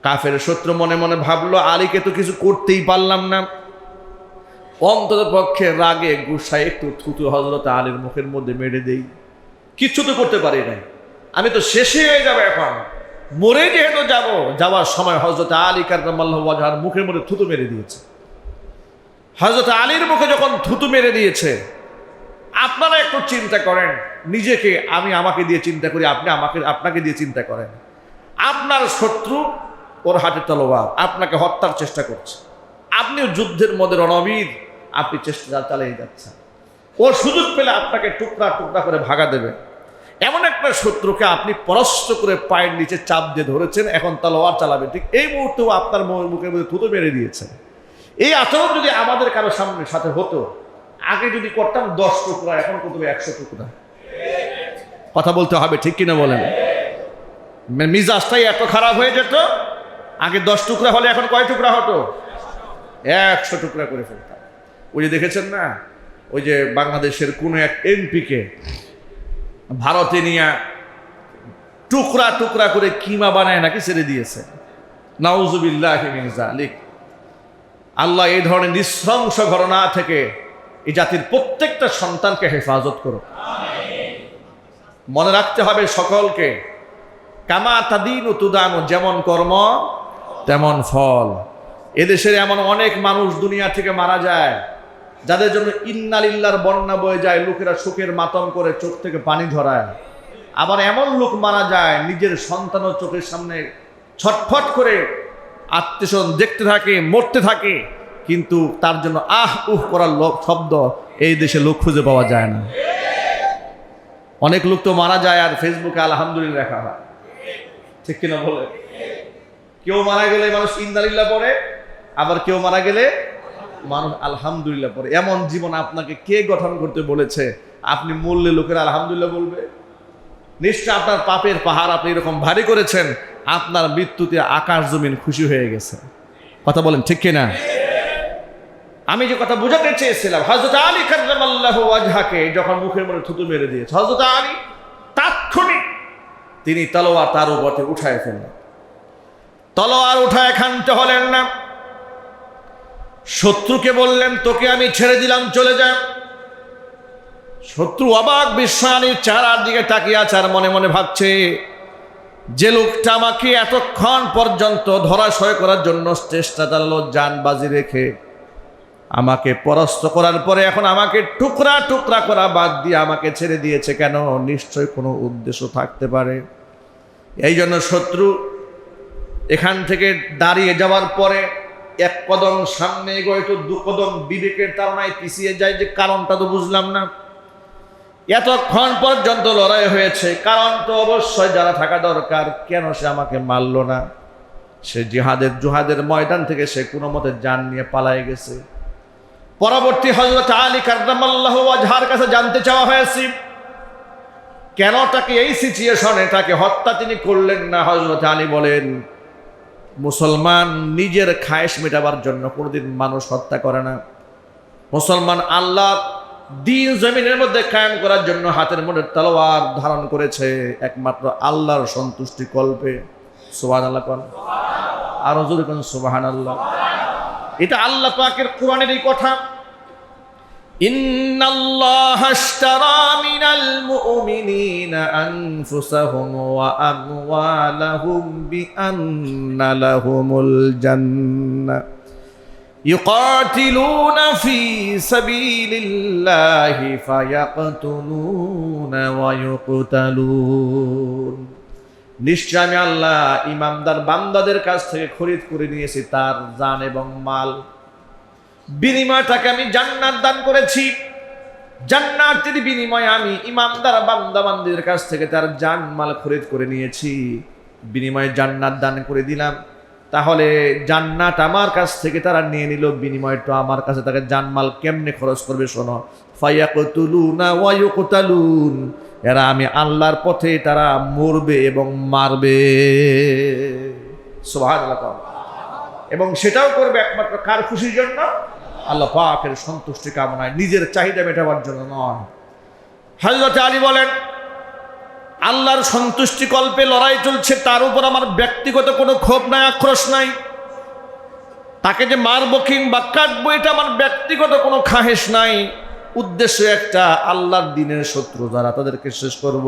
কাফের শত্রু মনে মনে ভাবলো আলীকে তো কিছু করতেই পারলাম না, অন্তত পক্ষে রাগে গুসায় একটু থুতু হযরত আলীর মুখের মধ্যে মেরে দেই, কিচ্ছু তো করতে পারি নাই, আমি তো শেষই হয়ে যাবো, এখন মরে যেহেতু যাওয়ার সময় হযরত আলী কাররামাল্লাহু ওয়াজহার মুখের মধ্যে থুতু মেরে দিয়েছে। হযরত আলীর মুখে যখন থুতু মেরে দিয়েছে, আপনারা একটু চিন্তা করেন নিজেকে, আমি আমাকে দিয়ে চিন্তা করি, আপনি আপনাকে দিয়ে চিন্তা করেন। আপনার শত্রু, ওর হাতে তলোয়ার, আপনাকে হত্যার চেষ্টা করছে, আপনিও যুদ্ধের মধ্যে রণবীর, আপনি চেষ্টা চালিয়ে যাচ্ছেন, ওর সুযোগ পেলে আপনাকে টুকরা টুকরা করে ভাগা দেবে। এমন একটা শত্রুকে আপনি পরাস্ত করে পায়ের নিচে চাপ দিয়ে ধরেছেন, এখন তলোয়ার চালাবে, ঠিক এই মুহূর্তেও আপনার মুখের মধ্যে থুতু মেরে দিয়েছে। এই আচরণ যদি আমাদের কারো সাথে হতো, আগে যদি করতাম 10 টুকরা, এখন করতে হবে 100 টুকরা। কথা বলতে হবে, ঠিক কিনা বলেন? মিজাজটাই এত খারাপ হয়ে যেত, আগে 10 টুকরা হলে এখন কয় টুকরা হতো? 100 টুকরা করে ফেলতাম। ওই যে দেখেছেন না, ওই যে বাংলাদেশের কোন এক এমপিকে ভারতে নিয়ে টুকরা টুকরা করে কিমা বানায় নাকি ছেড়ে দিয়েছে। নাউজুবিল্লাহি মিন যালিক। আল্লাহ এই ধরনের নৃশংস ঘটনা থেকে এই জাতির প্রত্যেকটা সন্তানকে হেফাজত করো। মনে রাখতে হবে সকলকে, কামা তাদিনু তুদানু, যেমন কর্ম তেমন ফল। এদেশের এমন অনেক মানুষ দুনিয়া থেকে মারা যায়, যাদের জন্য ইন্না লিল্লাহর বন্যা বয়ে যায়, লোকেরা শোকের মাতম করে চোখ থেকে পানি ঝরায়। আবার এমন লোক মারা যায়, নিজের সন্তানও চোখের সামনে ছটফট করে আত্মীয়স্বজন দেখতে থাকে, মরতে থাকে, কিন্তু তার জন্য আহ উহ করার শব্দ এই দেশে লোক খুঁজে পাওয়া যায় না। অনেক লোক তো মারা যায় আর ফেসবুকে আলহামদুলিল্লাহ লেখা হয়, ঠিক কিনা বলে? কেউ মারা গেলে মানুষ ইন্না লিল্লাহ পড়ে, আবার কেউ মারা গেলে মানুষ আলহামদুলিল্লাহ পড়ে। এমন জীবন আপনাকে কে গঠন করতে বলেছে আপনি মরলে লোকেরা আলহামদুলিল্লাহ বলবে? নিশ্চয় আপনার পাপের পাহাড় আপনি এরকম ভারী করেছেন, আপনার মৃত্যুতে আকাশ জমিন খুশি হয়ে গেছে। কথা বলেন, ঠিক কিনা? আমি যে কথা বোঝাতে চেয়েছিলাম, হযরত আলী কাররামাল্লাহু ওয়াজহাকে যখন মুখের মধ্যে থুতু মেরে দিয়েছে, হযরত আলী তাৎক্ষণিক তিনি তলোয়ার তার উপর থেকে উঠায় ফেললেন। তলোয়ার উঠায় খানতে হলেন না, শত্রুকে বললেন তোকে আমি ছেড়ে দিলাম, চলে যা। শত্রু অবাক বিস্ময়ে চেহারার দিকে তাকিয়ে আছে আর মনে মনে ভাবছে, যে লোকটা আমাকে এতক্ষণ পর্যন্ত ধরাশয় করার জন্য চেষ্টা চালালো, জান বাজি রেখে আমাকে পরাস্ত করার পরে এখন আমাকে টুকরা টুকরা করা বাদ দিয়ে আমাকে ছেড়ে দিয়েছে কেন? নিশ্চয় কোনো উদ্দেশ্য থাকতে পারে। এই জন্য শত্রু এখান থেকে দাঁড়িয়ে যাওয়ার পরে এক কদম সামনে এগোয়, তো 2 কদম বিবেকের তাড়নায় পিছিয়ে যায়, যে কারণটা তো বুঝলাম না। এতক্ষণ পর্যন্ত লড়াই হয়েছে, কারণ তো অবশ্যই যারা থাকা দরকার, কেন সে আমাকে মারল না? সে জুহাদের ময়দান থেকে সে কোনো মতে জান নিয়ে পালায় গেছে। পরবর্তী হযরত আলী কাররামাল্লাহু ওয়াজহার কাছে জানতে চাওয়া হয়েছে, কেন তাকে এই সিচুয়েশনে তাকে হত্যা তিনি করলেন না? হযরত আলী বলেন, মুসলমান নিজের খায়েশ মেটাবার জন্য কোনোদিন মানুষ হত্যা করে না। মুসলমান আল্লাহ দ্বীন জমিনের মধ্যে কায়েম করার জন্য হাতের মধ্যে তলোয়ার ধারণ করেছে একমাত্র আল্লাহর সন্তুষ্টি কল্পে। সুবহানাল্লাহ কোন, আরো জোরে কোন সুবহানাল্লাহ। এটা আল্লাহ পাকের কোরআনের এই কথা, ইন্নাল্লাহা আশতারা মিনাল মুমিনিনা আনফুসাহুম ওয়া আমওয়ালাহুম বিআন্না লাহুমুল জান্নাহ يقاتلون في سبيل الله فيقتلون ويقتلون। নিশ্চয় আমি আল্লাহ ইমানদার বান্দাদের কাছ থেকে খরিদ করে নিয়েছি তার জান এবং মাল, বিনিময়টাকে আমি জান্নাত দান করেছি। জান্নাতের বিনিময়ে আমি ইমানদার বান্দা বান্দিদের কাছ থেকে তার জান মাল খরিদ করে নিয়েছি, বিনিময়ে জান্নাত দান করে দিলাম। তাহলে জান্নাত আমার কাছ থেকে তারা নিয়ে নিল, বিনিময়টা আমার কাছে তাকে জানমাল কেমনে খরচ করবে শোনো, ফায়াকতুলুনা ওয়া ইউকতালুন, এরা আমি আল্লাহর পথে তারা মরবে এবং মারবে। সুবহানাল্লাহ। এবং সেটাও করবে একমাত্র কার খুশির জন্য? আল্লাহ পাকের সন্তুষ্টি কামনায়, নিজের চাহিদা মেটাবার জন্য নয়। হযরত আলী বলেন, আল্লাহর সন্তুষ্টি কল্পে লড়াই চলছে, তার উপর আমার ব্যক্তিগত কোনো ক্ষোভ নাই, আক্রোশ নাই। তাকে যে মারবো কিংবা কাটবো এটা আমার ব্যক্তিগত কোনো খাহেশ নাই। উদ্দেশ্য একটা, আল্লাহর দ্বীনের শত্রু যারা তাদেরকে শেষ করব।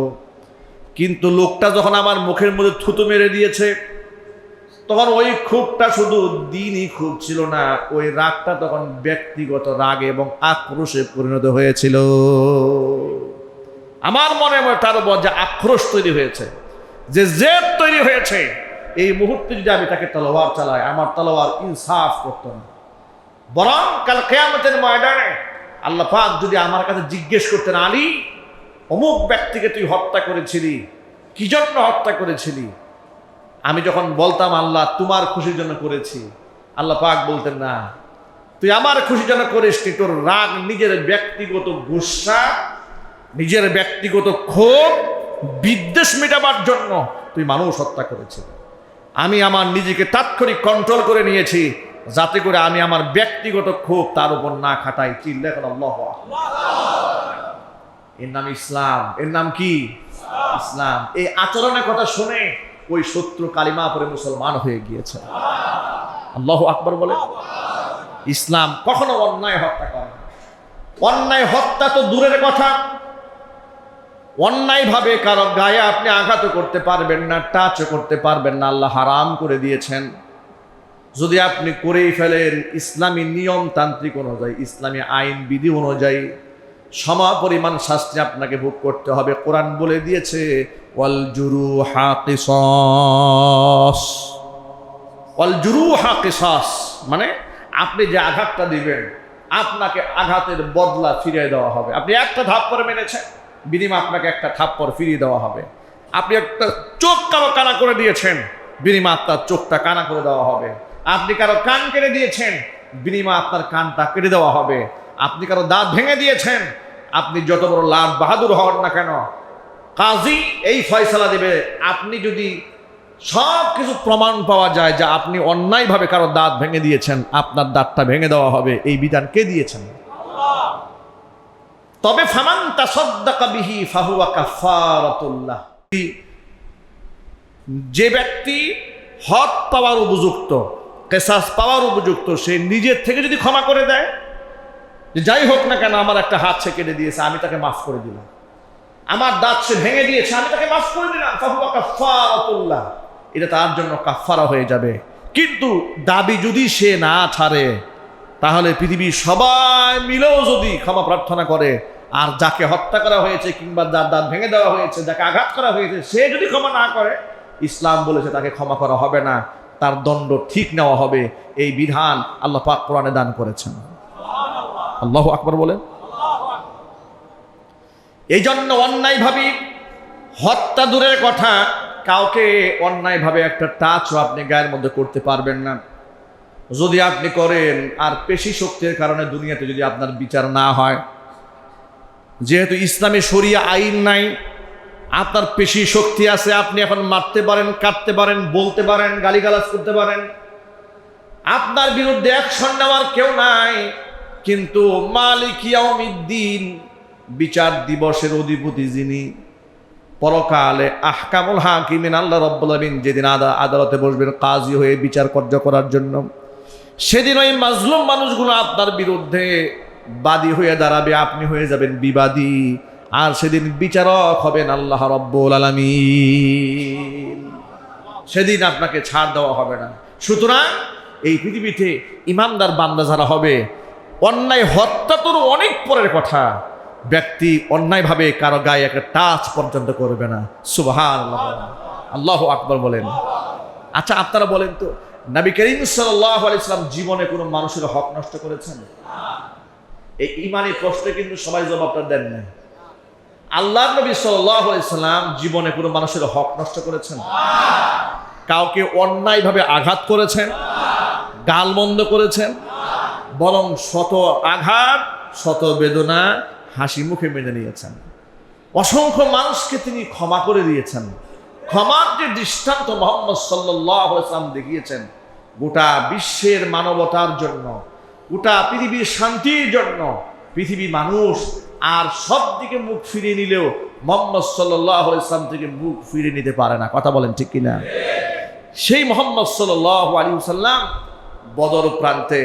কিন্তু লোকটা যখন আমার মুখের মধ্যে থুতু মেরে দিয়েছে, তখন ওই ক্ষোভটা শুধু দ্বীনই ক্ষোভ ছিল না, ওই রাগটা তখন ব্যক্তিগত রাগ এবং আক্রোশে পরিণত হয়েছিল। আমার মনে মনে তার উপর যে আক্রোশ তৈরি হয়েছে, যে জেদ তৈরি হয়েছে, এই মুহূর্তে যদি আমি তাকে তলোয়ার চালাই, আমার তলোয়ার ইনসাফ করত না। বরং কাল কিয়ামতের ময়দানে আল্লাহ পাক যদি আমার কাছে জিজ্ঞেস করতেন, আলী অমুক ব্যক্তিকে তুই হত্যা করেছিলি, কি জন্য হত্যা করেছিলি? আমি যখন বলতাম আল্লাহ তোমার খুশির জন্য করেছি, আল্লাহ পাক বলতেন না, তুই আমার খুশির জন্য করিসনি, তোর রাগ, নিজের ব্যক্তিগত গুসা, নিজের ব্যক্তিগত ক্ষোভ, বিদ্বেষ মেটাবার জন্য তুই মানুষ হত্যা করেছিস। আমি আমার নিজেকে তাৎক্ষণিক কন্ট্রোল করে নিয়েছি, যাতে করে আমি আমার ব্যক্তিগত ক্ষোভ তার উপর না খাটাই। চিল্লা করে আল্লাহু আকবার। এর নাম ইসলাম। এর নাম কি? ইসলাম। এই আচরণের কথা শুনে ওই শত্রু কালিমা পড়ে মুসলমান হয়ে গিয়েছে। আল্লাহু আকবার বলে। ইসলাম কখনো অন্যায় হত্যা করে না। অন্যায় হত্যা তো দূরের কথা, অন্যায় ভাবে কারো গায়ে আপনি আঘাত করতে পারবেন না, টাচ করতে পারবেন না, আল্লাহ হারাম করে দিয়েছেন। যদি আপনি করেই ফেলেন, ইসলামী নিয়মতান্ত্রিক অনুযায়ী, ইসলামী আইন বিধি অনুযায়ী সমপরিমাণ শাস্তি আপনাকে ভোগ করতে হবে। কোরআন বলে দিয়েছে, ওয়াল জুরুহা কিসাস। ওয়াল জুরুহা কিসাস মানে আপনি যে আঘাতটা দিবেন, আপনাকে আঘাতের বদলা ফিরিয়ে দেওয়া হবে। আপনি একটা থাপ্পড় মেরেছেন, বিনিময়ে আপনাকে একটা থাপ্পড় ফিরিয়ে দেওয়া হবে। আপনি একটা চোখ কারো কানা করে দিয়েছেন, বিনিময়ে আপনার চোখটা কানা করে দেওয়া হবে। আপনি কারো কান কেটে দিয়েছেন, বিনিময়ে আপনার কানটা কেটে দেওয়া হবে। আপনি কারো দাঁত ভেঙে দিয়েছেন, আপনি যত বড় লাট বাহাদুর হন না কেন, কাজী এই ফয়সালা দেবে। আপনি যদি সব কিছু প্রমাণ পাওয়া যায় যে আপনি অন্যায়ভাবে কারো দাঁত ভেঙে দিয়েছেন, আপনার দাঁতটা ভেঙে দেওয়া হবে। এই বিধান কে দিয়েছেন? তবে ফামান তাসাদ্দাকা বিহি ফাহুয়া কাফারাতুল্লাহ। যে ব্যক্তি হক পাওয়ার উপযুক্ত, কিসাস পাওয়ার উপযুক্ত, সে নিজের থেকে যদি ক্ষমা করে দেয়, যে যাই হোক না কেন আমার একটা হাত সে কেটে দিয়েছে, আমি তাকে মাফ করে দিলাম, আমার দাঁত সে ভেঙে দিয়েছে, আমি তাকে মাফ করে দিলাম, ফাহুয়া কাফারাতুল্লাহ, এটা তার জন্য কাফারা হয়ে যাবে। কিন্তু দাবি যদি সে না ছাড়ে, তাহলে পৃথিবীর সবাই মিলেও যদি ক্ষমা প্রার্থনা করে, আর যাকে হত্যা করা হয়েছে কিংবা যার দাঁত ভেঙে দেওয়া হয়েছে, যাকে আঘাত করা হয়েছে, সে যদি ক্ষমা না করে, ইসলাম বলেছে তাকে ক্ষমা করা হবে না, তার দণ্ড ঠিক নেওয়া হবে। এই বিধান আল্লাহ পাক কোরআনে দান করেছেন। আল্লাহু আকবার বলে। এই জন্য অন্যায়ভাবে হত্যা দূরের কথা, কাউকে অন্যায়ভাবে একটা টাচও আপনি গায়ের মধ্যে করতে পারবেন না। যদি আপনি করেন, আর পেশি শক্তির কারণে দুনিয়াতে যদি আপনার বিচার না হয়, যেহেতু ইসলামে শরিয়া আইন নাই, আপনার পেশি শক্তি আছে, আপনি এখন মারতে পারেন, কাটতে পারেন, বলতে পারেন, গালিগালাজ করতে পারেন, আপনার বিরুদ্ধে অ্যাকশন নেওয়ার কেউ নাই। কিন্তু মালিক ইয়াউমিদ্দিন, বিচার দিবসের অধিপতি যিনি, পরকালে আহকামুল হাকিমিন আল্লাহ রাব্বুল আলামিন যেদিন আদালতে বসবেন কাজী হয়ে বিচার কার্য করার জন্য, সেদিন ওই মাজলুম মানুষগুলো আপনার বিরুদ্ধে বাদী হয়ে দাঁড়াবে, আপনি হয়ে যাবেন বিবাদী, আর সেদিন বিচারক হবেন আল্লাহ রাব্বুল আলামিন। সেদিন আপনাকে ছাড় দেওয়া হবে না। সুতরাং এই পৃথিবীতে ইমানদার বান্দা যারা হবে, অন্যায় হত্যা তো অনেক পরের কথা, ব্যক্তি অন্যায়ভাবে কারো গায়ে একটা টাচ পর্যন্ত করবে না। সুবহানাল্লাহ, আল্লাহু আকবার বলেন। আচ্ছা আপনারা বলেন তো, নবী করিম সাল্লাল্লাহু আলাইহি ওয়াসাল্লাম জীবনে কোনো মানুষের হক নষ্ট করেছেন? এই ইমানি প্রশ্নে কিন্তু সবাই জবাবটা দেন না। আল্লাহ নবী সাল্লাল্লাহু আলাইহি ওয়াসাল্লাম জীবনে কোনো মানুষের হক নষ্ট করেছেন? কাউকে অন্যায়ভাবে আঘাত করেছেন? গালমন্দ করেছেন? বরং শত আঘাত শত বেদনা হাসি মুখে মেনে নিয়েছেন। অসংখ্য মানুষকে তিনি ক্ষমা করে দিয়েছেন। ক্ষমার যে দৃষ্টান্ত মুহাম্মদ সাল্লাল্লাহু আলাইহি ওয়াসাল্লাম দেখিয়েছেন, গোটা বিশ্বের মানবতার জন্য, গোটা পৃথিবীর শান্তির জন্য, পৃথিবী মানুষ আর সব দিকে মুখ ফিরিয়ে নিলেও মুহাম্মদ সাল্লাল্লাহু আলাইহি ওয়াসাল্লাম থেকে মুখ ফিরিয়ে নিতে পারে না। কথা বলেন ঠিক কিনা? সেই মুহাম্মদ সাল্লাল্লাহু আলাইহি ওয়াসাল্লাম বদর প্রান্তে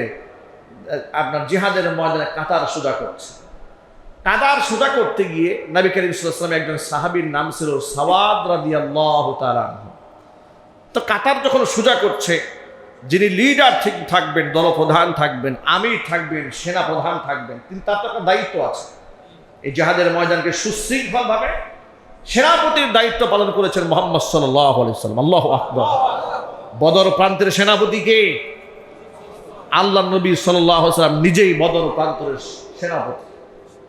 আপনার জিহাদের ময়দানে কাতার সোজা করছে। কাতার সোজা করতে গিয়ে নবী করিম সাল্লাল্লাহু আলাইহি ওয়াসাল্লাম একজন সাহাবীর নাম ছিল সাওয়াদ রাদিয়াল্লাহু তাআলা। তো কাতার যখন সোজা করছে, যিনি লিডার ঠিক থাকবেন, দলপ্রধান থাকবেন, আমির থাকবেন, সেনা প্রধান থাকবেন, তিনি তার তো একটা দায়িত্ব আছে। এই জিহাদের ময়দানকে সুশৃঙ্খলভাবে সেনাপতির দায়িত্ব পালন করেছেন মুহাম্মদ সাল্লাল্লাহু আলাইহি ওয়াসাল্লাম। আল্লাহু আকবার। বদর প্রান্তের সেনাপতিকে আল্লাহ নবী সাল্লাল্লাহু আলাইহি ওয়াসাল্লাম নিজেই বদর প্রান্তের সেনাপতি,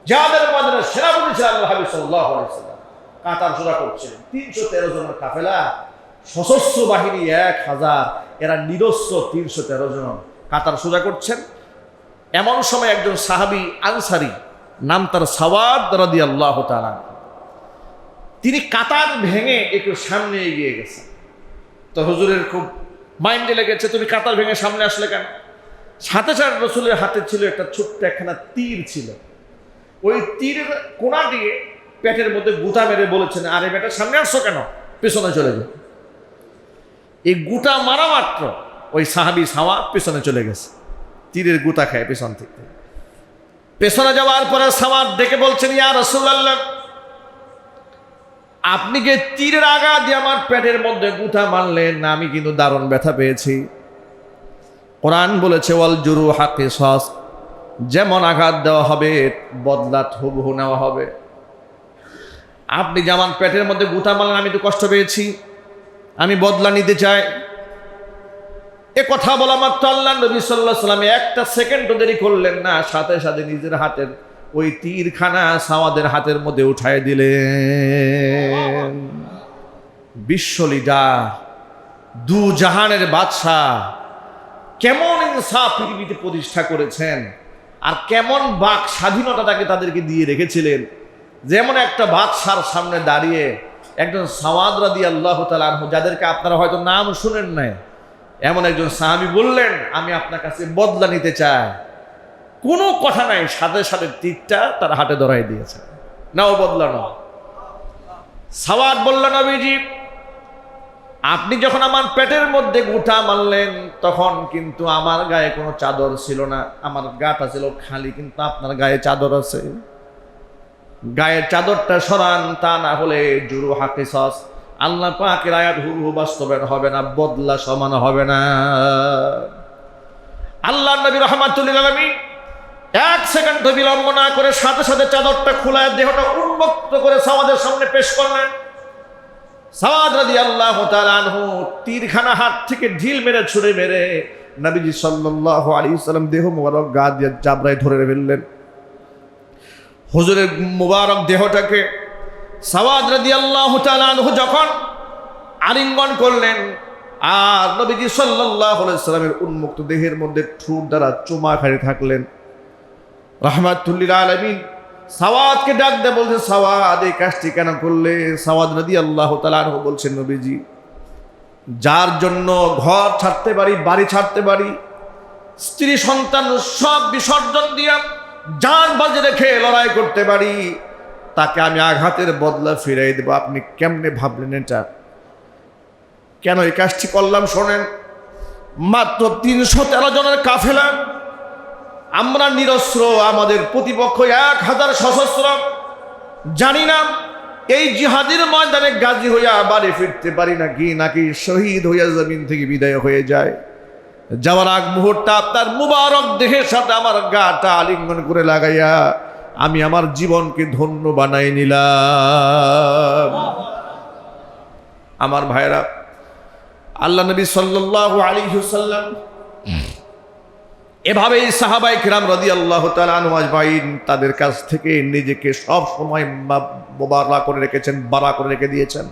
জিহাদের ময়দানের সেনাপতি ছিলেন আল্লাহ হাবিব সাল্লাল্লাহু আলাইহি ওয়াসাল্লাম। কাতার সোজা করছিলেন, 313 জনের কাফেলা, সশস্ত্র বাহিনী 1000, এরা নিরস্ত্র 313 জন কাতার সোজা করছেন। এমন সময় একজন সাহাবী আনসারী, নাম তার সাওয়াদ রাদিয়াল্লাহু তাআলা, তিনি কাতার ভেঙে একটু সামনে এগিয়ে গেছেন। তো হুজুরের খুব মাইন্ডে লেগেছে, তুমি কাতার ভেঙে সামনে আসলে কেন? সাথে সাথে রাসূলের হাতে ছিল একটা ছোট্ট একখানা তীর ছিল। ওই তীরের কোণা দিয়ে পেটের মধ্যে গুতা মেরে বলেছেন, আরে বেটা সামনে আসছো কেন, পেছনে চলে যাও। এই গুতা মারা মাত্র ওই সাহাবী সাওয়াদ পেছনে চলে গেছে, তীরের গুতা খায় পেছন থেকে। পেছনে যাওয়ার পরে সাওয়াদ ডেকে বলছেন, ইয়া রাসূলুল্লাহ, আপনি যে তীরের আঘাত দিয়ে আমার পেটের মধ্যে গুতা মারলেন, আমি কিন্তু দারুণ ব্যথা পেয়েছি। কোরআন বলেছে ওয়াল জুরুহা কিসাস, যেমন আঘাত দেওয়া হবে বদলা হুবহু নেওয়া হবে। আপনি যেমন পেটের মধ্যে গুতা মারলেন, আমি তো কষ্ট পেয়েছি, আমি বদলা নিতে চাই। এ কথা বলা মাত্র আল্লাহ নবী সাল্লাল্লাহু আলাইহি ওয়াসাল্লাম একটা সেকেন্ডও দেরি করলেন না, সাথে সাথে নিজের হাতের ওই তীরখানা সাওয়াদের হাতের মধ্যে উঠায় দিলেন। বিশ্ব লিডার, দু জাহানের বাদশাহ, কেমন ইনসাফ পৃথিবীতে প্রতিষ্ঠা করেছেন, আর কেমন বাক স্বাধীনতা তাদেরকে দিয়ে রেখেছিলেন। যেমন একটা বাদশার সামনে দাঁড়িয়ে একজন সাওয়াদ রাদিয়াল্লাহু তাআলা আনহু, যাদেরকে আপনারা হয়তো নাম শুনেন নাই, এমন একজন সাহাবী বললেন, আমি আপনার কাছে বদলা নিতে চাই। কোনো কথা নাই, সাথে সাথে তীরটা তার হাতে ধরাই দিয়েছে, নাও বদলা নাও। সাওয়াদ বলল, নবীজি, আপনি যখন আমার পেটের মধ্যে গুটা মারলেন, তখন কিন্তু আমার গায়ে কোনো চাদর ছিল না, আমার গাটা ছিল খালি, কিন্তু আপনার গায়ে চাদর আছে। গায়ের চাদরটা সরান, তা না হলে জুরুহা কিসাস, আল্লাহ পাকের আয়াত হুবহু বাস্তবায়ন হবে না, বদলা সমান হবে না। আল্লাহর নবী রাহমাতুল লিল আলামিন 1 সেকেন্ড বিলম্ব না করে সাথে সাথে চাদরটা খুলে দেহটা উন্মুক্ত করে সাওয়াদের সামনে পেশ করলেন। সাওয়াদ রাদিয়াল্লাহু তাআলা আনহু তীরখানা হাত থেকে ঢিল মেরে ছুঁড়ে মেরে নবীজি সাল্লাল্লাহু আলাইহি ওয়াসাল্লাম দেহ মুবারক গা দিয়ে জাবরায় ধরে ফেললেন। হুজুরের মুবারক দেহটাকে সাওয়াদ রাদিয়াল্লাহু তাআলা আনহু যখন আলিঙ্গন করলেন, আর নবীজি সাল্লাল্লাহু আলাইহি ওয়াসাল্লামের উন্মুক্ত দেহের মধ্যে ঠোঁট দ্বারা চুমা খাইতে থাকলেন। রাহমাতুল লিল আলামিন সাওয়াদকে ডাক দিয়ে বলছে, সাওয়াদ, এই কাজটি কেন করলে? সাওয়াদ রাদিয়াল্লাহু তাআলা আনহু বলছেন, নবীজি, যার জন্য ঘর ছাড়তে পারি, বাড়ি ছাড়তে পারি, স্ত্রী সন্তান সব বিসর্জন দিয়া জান বাজি রেখে লড়াই করতে পারি, তাকে আমি আঘাতের বদলা ফিরাই দেব। আপনি কেমনে ভাবলেন এটা? কেন এই কাজটি করলাম শোনেন। মাত্র 313 জনের কাফেলা, আমরা নিরস্ত্র, আমাদের প্রতিপক্ষ 1000 সশস্ত্র। জানি না এই জিহাদের ময়দানে গাজী হইয়া বাড়ি ফিরতে পারি নাকি শহীদ হইয়া জমিন থেকে বিদায় হয়ে যায়। যাওয়ার আগ মুহূর্তে আপনার মুবারক দেহের সাথে আমার গাটা আলিঙ্গন করে লাগাইয়া আমি আমার জীবনকে ধন্য বানাই নিলাম। আমার ভাইরা, আল্লাহ নবী সাল্লাল্লাহু আলাইহি ওয়াসাল্লাম এভাবেই সাহাবায়ে কিরাম রাদিয়াল্লাহু তাআলা আনহুম আজমাইন তাদের কাছ থেকে নিজেকে সব সময় মোবারক করে রেখেছেন, বারা করে রেখে দিয়েছেন।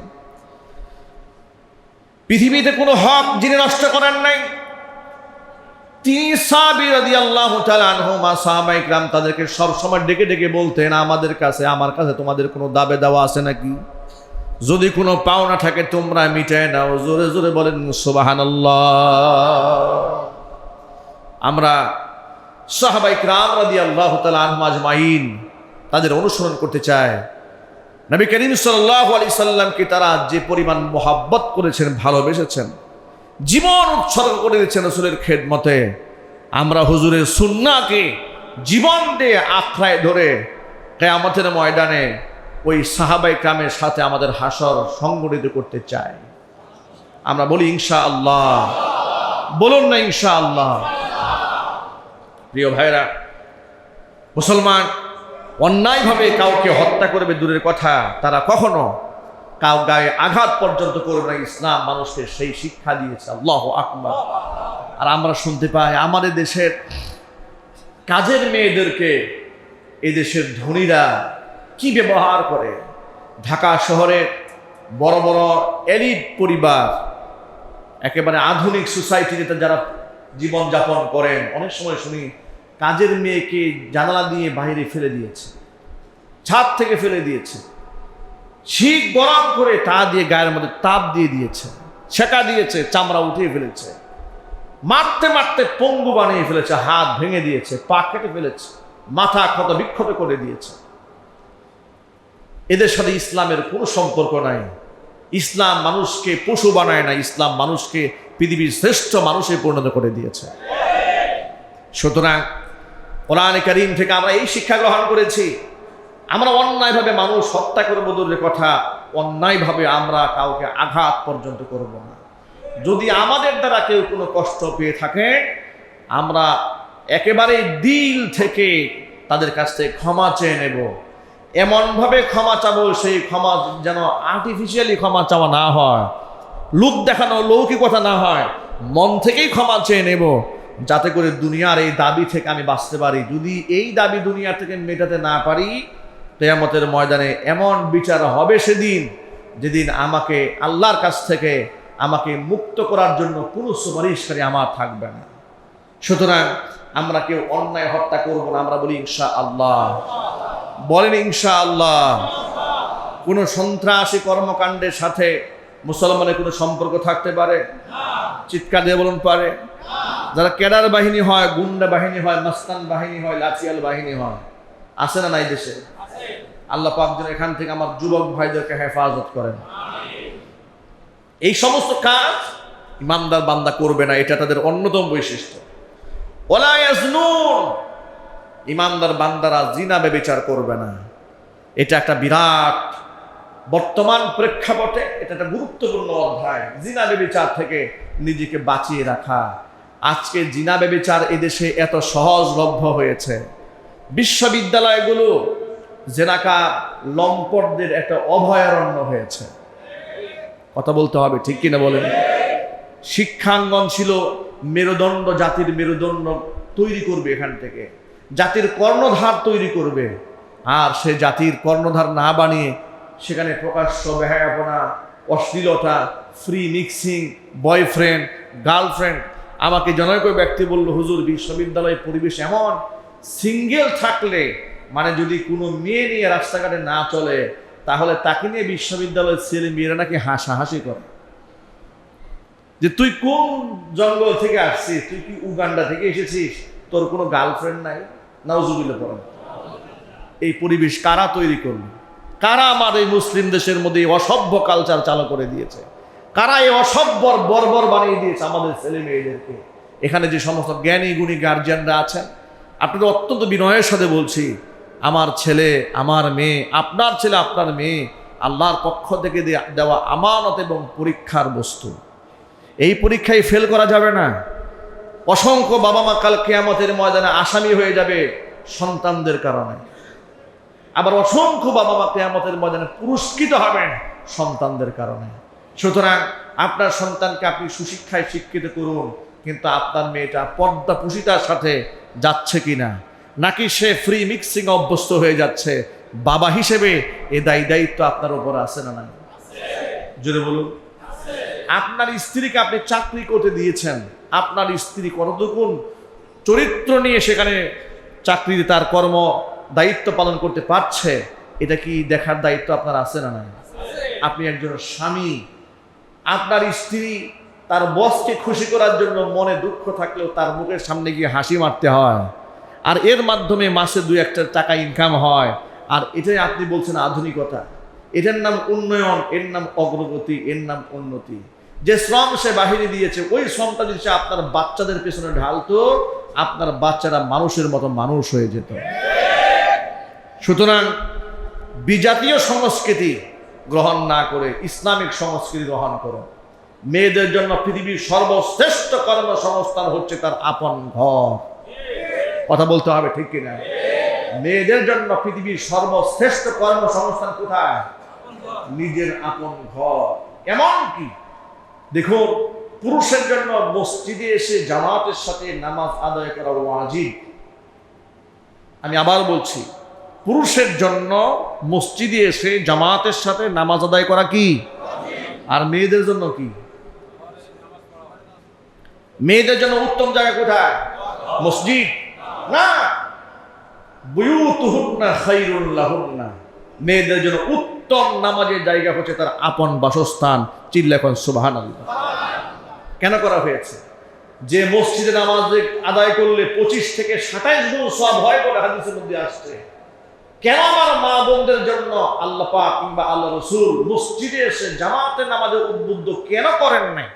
পৃথিবীতে কোনো হক যিনি নষ্ট করেন নাই, তিনি সাহাবী রাদিয়াল্লাহু তাআলা আনহুম সাহাবায়ে কিরাম তাদেরকে সব সময় ডেকে ডেকে বলতেন, আমার কাছে তোমাদের কোনো দাবে দাওয়া আছে নাকি? যদি কোনো পাওনা থাকে তোমরা মিটায় নাও। জোরে জোরে বলেন সুবহানাল্লাহ। আমরা সাহাবায়ে কিরাম রাদিয়াল্লাহু তাআলা আনহুম আজমাইন তাদের অনুসরণ করতে চাই। নবী করিম সাল্লাল্লাহু আলাইহি সাল্লামকে তারা যে পরিমাণ মোহাব্বত করেছেন, ভালোবেসেছেন, জীবন উৎসর্গ করে দিয়েছেন রাসূলের খেদমতে, আমরা হুজুরের সুন্নাহকে জীবন দিয়ে আঁকড়ায় ধরে কিয়ামতের ময়দানে ওই সাহাবায়ে কিরামের সাথে আমাদের হাসর সংগঠিত করতে চাই। আমরা বলি ইনশাআল্লাহ। বলুন না ইনশাআল্লাহ। প্রিয় ভাইরা, মুসলমান অন্যায়ভাবে কাউকে হত্যা করবে দূরের কথা, তারা কখনো কাউ গায়ে আঘাত পর্যন্ত করবে না। ইসলাম মানুষকে সেই শিক্ষা দিয়েছে। আল্লাহু আকবার। আর আমরা শুনতে পাই আমাদের দেশের কাজের মেয়েদেরকে এই দেশের ধনীরা কি ব্যবহার করে। ঢাকা শহরে বড় বড় এলিট পরিবার, একেবারে আধুনিক সোসাইটিতে যারা জীবনযাপন করেন, অনেক সময় শুনি কাজের মেয়েকে জানালা দিয়ে বাইরে ফেলে দিয়েছে, ছাদ থেকে ফেলে দিয়েছে, শীত গরম করে তা দিয়ে গায়ের মধ্যে তাপ দিয়ে দিয়েছে, ছেঁকা দিয়েছে, চামড়া উঠিয়ে ফেলেছে, মারতে মারতে পঙ্গু বানিয়ে ফেলেছে, হাত ভেঙে দিয়েছে, পা কেটে ফেলেছে, মাথা ক্ষত বিক্ষত করে দিয়েছে। এদের সাথে ইসলামের কোনো সম্পর্ক নাই। ইসলাম মানুষকে পশু বানায় না, ইসলাম মানুষকে পৃথিবীর শ্রেষ্ঠ মানুষে পরিণত করে দিয়েছে। সুতরাং কোরআন কারীম থেকে আমরা এই শিক্ষা গ্রহণ করেছি, আমরা অন্যায়ভাবে মানুষ হত্যা করবো দূরের কথা, অন্যায়ভাবে আমরা কাউকে আঘাত পর্যন্ত করব না। যদি আমাদের দ্বারা কেউ কোনো কষ্ট পেয়ে থাকে, আমরা একেবারে দিল থেকে তাদের কাছ থেকে ক্ষমা চেয়ে নেব। এমনভাবে ক্ষমা চাবো, সেই ক্ষমা যেন আর্টিফিশিয়ালি ক্ষমা চাওয়া না হয়, লোক দেখানো লৌকিকতা না হয়, মন থেকেই ক্ষমা চেয়ে নেব, যাতে করে দুনিয়ার এই দাবি থেকে আমি বাঁচতে পারি। যদি এই দাবি দুনিয়া থেকে মেটাতে না পারি, কিয়ামতের ময়দানে এমন বিচার হবে সেদিন, যেদিন আমাকে আল্লাহর কাছ থেকে আমাকে মুক্ত করার জন্য কোনো সুপারিশকারী আমার থাকবে না। সুতরাং আমরা কেউ অন্যায় হত্যা করব না, আমরা বলি ইনশাআল্লাহ। বলেন ইনশাআল্লাহ। কোনো সন্ত্রাসী কর্মকাণ্ডের সাথে মুসলমানের কোনো সম্পর্ক থাকতে পারে? চিৎকার দিয়ে বলুন পারে? যারা ক্যাডার বাহিনী হয়, গুন্ডা বাহিনী হয়, মাস্তান বাহিনী হয়, লাঠিয়াল বাহিনী হয়, আছে না নাই দেশে? আল্লাহ পাক যেন এখান থেকে আমার যুবক ভাইদেরকে হেফাজত করেন। এই সমস্ত কাজ ইমানদার বান্দা করবে না, এটা তাদের অন্যতম বৈশিষ্ট্য। ওয়ালা ইয়াজনুন, ইমানদার বান্দারা জিনা ব্যভিচার করবে না। এটা একটা বিরাট বর্তমান প্রেক্ষাপটে এটা একটা গুরুত্বপূর্ণ অধ্যায়, জিনা ব্যভিচার থেকে নিজেকে বাঁচিয়ে রাখা। আজকে জিনা ব্যভিচার এদেশে এত সহজলভ্য হয়েছে, বিশ্ববিদ্যালয়গুলো জেনাকা লম্পটদের একটা অভয়ারণ্য হয়েছে। কথা বলতে হবে, ঠিক কিনা বলেন? শিক্ষাঙ্গন ছিল মেরুদণ্ড, জাতির মেরুদণ্ড তৈরি করবে, এখান থেকে জাতির কর্ণধার তৈরি করবে। আর সে জাতির কর্ণধার না বানিয়ে সেখানে প্রকাশ্য বেহায়াপনা, অশ্লীলতা, ফ্রি মিক্সিং, বয়ফ্রেন্ড, গার্লফ্রেন্ড। আমাকে জনৈক ব্যক্তি বলল, হুজুর বিশ্ববিদ্যালয়ের পরিবেশ এমন, সিঙ্গেল থাকলে মানে যদি কোনো মেয়ে নিয়ে রাস্তাঘাটে না চলে, তাহলে তাকে নিয়ে বিশ্ববিদ্যালয়ের ছেলে মেয়েরা নাকি হাসাহাসি করে যে তুই কোন জঙ্গল থেকে আসছিস, তুই কি উগান্ডা থেকে এসেছিস, তোর কোনো গার্লফ্রেন্ড নাই? নাউজুবিল্লাহ পড়েন। এই পরিবেশ কারা তৈরি করলো? কারা আমার এই মুসলিম দেশের মধ্যে অসভ্য কালচার চালু করে দিয়েছে? কারা এই অসভ্যর বর্বর বানিয়ে দিয়েছে আমাদের ছেলে মেয়েদেরকে? এখানে যে সমস্ত জ্ঞানী গুণী গার্জিয়ানরা আছেন, আপনাদের অত্যন্ত বিনয়ের সাথে বলছি, আমার ছেলে আমার মেয়ে, আপনার ছেলে আপনার মেয়ে আল্লাহর পক্ষ থেকে দেওয়া আমানত এবং পরীক্ষার বস্তু। এই পরীক্ষায় ফেল করা যাবে না। অসংখ্য বাবা মা কাল কিয়ামতের ময়দানে আসামি হয়ে যাবে সন্তানদের কারণে, আবার অসংখ্য বাবা মা কিয়ামতের ময়দানে পুরস্কৃত হবেন সন্তানদের কারণে। সুতরাং আপনার সন্তানকে আপনি সুশিক্ষায় শিক্ষিত করুন, কিন্তু আপনার মেয়েটা পর্দা পুশিতার সাথে যাচ্ছে কিনা, নাকি সে ফ্রি মিক্সিং অভ্যস্ত হয়ে যাচ্ছে, বাবা হিসেবে এ দায়িত্ব আপনার উপর আছে না নাই? জোরে বলুন। আপনার স্ত্রীকে আপনি চাকরি করতে দিয়েছেন, আপনার স্ত্রী কতটুকুন চরিত্র নিয়ে সেখানে চাকরিতে তার কর্ম দায়িত্ব পালন করতে পারছে, এটা কি দেখার দায়িত্ব আপনার আছে না নাই? আপনি একজন স্বামী, আপনার স্ত্রী তার বসকে খুশি করার জন্য মনে দুঃখ থাকলেও তার মুখের সামনে গিয়ে হাসি মারতে হয়, আর এর মাধ্যমে মাসে 2-1 টাকা ইনকাম হয়, আর এটাই আপনি বলছেন আধুনিকতা। এটার নাম উন্নয়ন, এর নাম অগ্রগতি, এর নাম উন্নতি। যে শ্রম সে বাহিরে দিয়েছে, ওই শ্রমটা যদি সে আপনার বাচ্চাদের পেছনে ঢালতো, আপনার বাচ্চারা মানুষের মতো মানুষ হয়ে যেত। সুতরাং বিজাতীয় সংস্কৃতি গ্রহণ না করে ইসলামিক সংস্কৃতি গ্রহণ করো। মেয়েদের জন্য পৃথিবীর সর্বশ্রেষ্ঠ কর্মসংস্থান হচ্ছে তার আপন ঘর। কথা বলতে হবে, ঠিক কিনা? মেয়েদের জন্য পৃথিবীর সর্বশ্রেষ্ঠ কর্মসংস্থান কোথায়? নিজের আপন ঘর। এমনকি দেখুন, পুরুষের জন্য মসজিদে এসে জামাতের সাথে নামাজ আদায় করা ওয়াজিব। আমি আবার বলছি, পুরুষের জন্য মসজিদে এসে জামাতের সাথে নামাজ আদায় করা কি? আর মেয়েদের জন্য কি? মেয়েদের জন্য উত্তম জায়গা কোথায়? মসজিদ না, বুয়ুতুহুন্না খায়রুল লাহুন্না। মেয়েদের জন্য উত্তম নামাজের জায়গা হচ্ছে তার আপন বাসস্থান। চিল্লা এখন সুবহানাল্লাহ। কেন করা হয়েছে? যে মসজিদে নামাজ আদায় করলে 25 থেকে 27 গুণ সওয়াব হয় বলে হাদিসের মধ্যে আসছে। কেন আমার মা বোনদের জন্য আল্লাহ পাক কিংবা আল্লাহ রাসূল মসজিদে এসে জামাতে নামাজে উদ্বুদ্ধ কেন করেন নাই?